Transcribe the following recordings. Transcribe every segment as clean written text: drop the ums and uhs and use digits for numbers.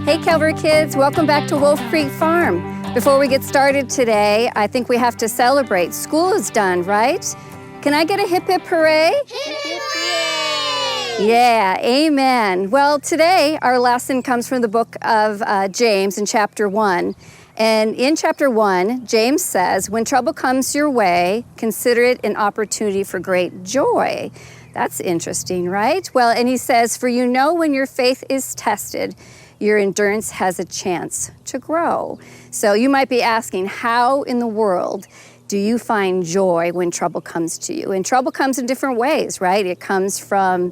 Hey Calvary Kids, welcome back to Wolf Creek Farm. Before we get started today, I think we have to celebrate. School is done, right? Can I get a hip hip hooray? Hip hip hooray! Yeah, amen. Well, today our lesson comes from the book of James in chapter 1. And in chapter 1, James says, when trouble comes your way, consider it an opportunity for great joy. That's interesting, right? Well, and he says, for you know when your faith is tested, your endurance has a chance to grow. So you might be asking, how in the world do you find joy when trouble comes to you? And trouble comes in different ways, right? It comes from,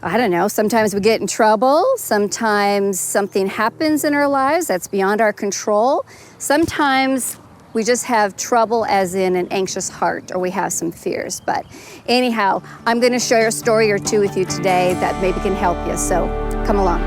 I don't know, sometimes we get in trouble. Sometimes something happens in our lives that's beyond our control. Sometimes we just have trouble as in an anxious heart, or we have some fears. But anyhow, I'm gonna share a story or two with you today that maybe can help you, so come along.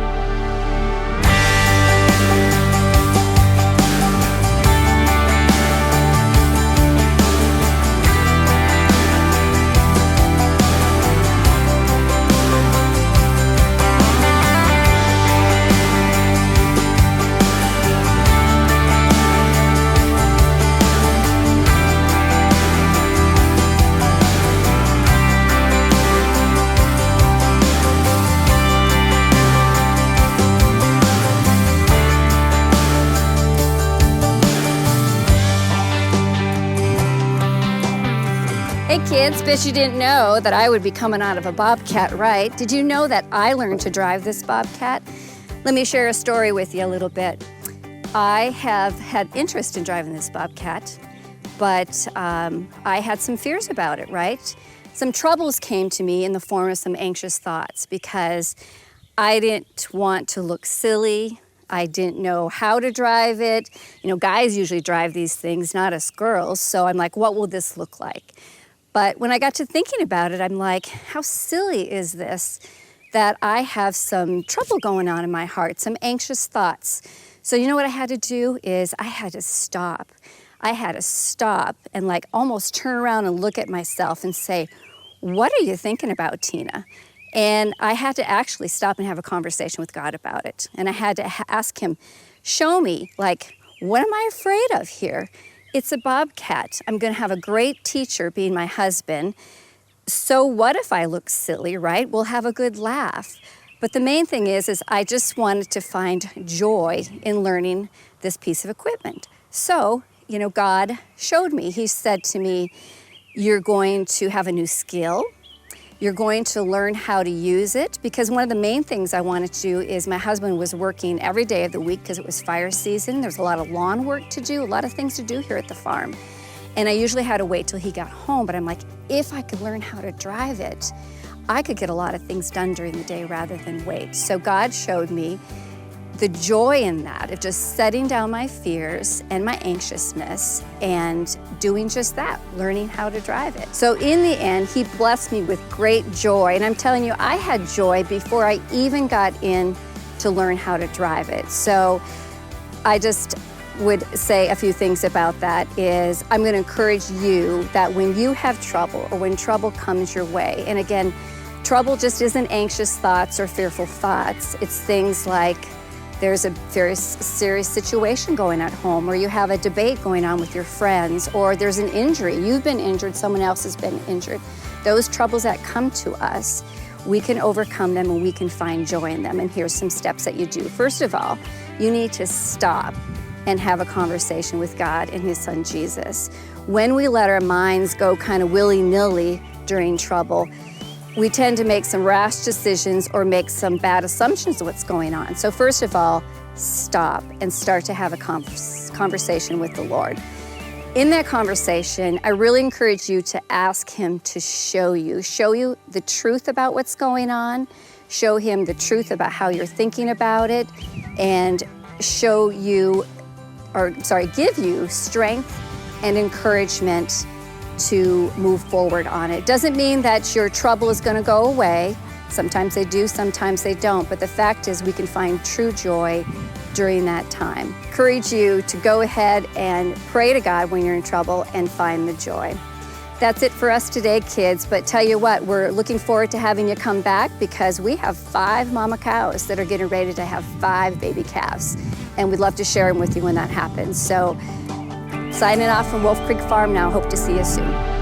Hey kids, bet you didn't know that I would be coming out of a Bobcat, right? Did you know that I learned to drive this Bobcat? Let me share a story with you a little bit. I have had interest in driving this Bobcat, but I had some fears about it, right? Some troubles came to me in the form of some anxious thoughts because I didn't want to look silly. I didn't know how to drive it. You know, guys usually drive these things, not us girls. So I'm like, what will this look like? But when I got to thinking about it, I'm like, how silly is this that I have some trouble going on in my heart, some anxious thoughts. So you know what I had to do is I had to stop. I had to stop and like almost turn around and look at myself and say, what are you thinking about, Tina? And I had to actually stop and have a conversation with God about it. And I had to ask him, show me, like, what am I afraid of here? It's a Bobcat. I'm going to have a great teacher being my husband. So what if I look silly, right? We'll have a good laugh. But the main thing is I just wanted to find joy in learning this piece of equipment. So, you know, God showed me. He said to me, you're going to have a new skill. You're going to learn how to use it, because one of the main things I wanted to do is my husband was working every day of the week because it was fire season. There's a lot of lawn work to do, a lot of things to do here at the farm. And I usually had to wait till he got home, but I'm like, if I could learn how to drive it, I could get a lot of things done during the day rather than wait. So God showed me the joy in that, of just setting down my fears and my anxiousness and doing just that, learning how to drive it. So in the end, he blessed me with great joy. And I'm telling you, I had joy before I even got in to learn how to drive it. So I just would say a few things about that is I'm going to encourage you that when you have trouble or when trouble comes your way, and again, trouble just isn't anxious thoughts or fearful thoughts. It's things like there's a very serious situation going at home, or you have a debate going on with your friends, or there's an injury. You've been injured, someone else has been injured. Those troubles that come to us, we can overcome them and we can find joy in them. And here's some steps that you do. First of all, you need to stop and have a conversation with God and his son Jesus. When we let our minds go kind of willy-nilly during trouble, we tend to make some rash decisions or make some bad assumptions of what's going on. So first of all, stop and start to have a conversation with the Lord. In that conversation, I really encourage you to ask him to show you the truth about what's going on, show him the truth about how you're thinking about it, and give you strength and encouragement to move forward on it. Doesn't mean that your trouble is going to go away. Sometimes they do, sometimes they don't. But the fact is we can find true joy during that time. Encourage you to go ahead and pray to God when you're in trouble and find the joy. That's it for us today, kids. But tell you what, we're looking forward to having you come back because we have 5 mama cows that are getting ready to have 5 baby calves. And we'd love to share them with you when that happens. So signing off from Wolf Creek Farm now. Hope to see you soon.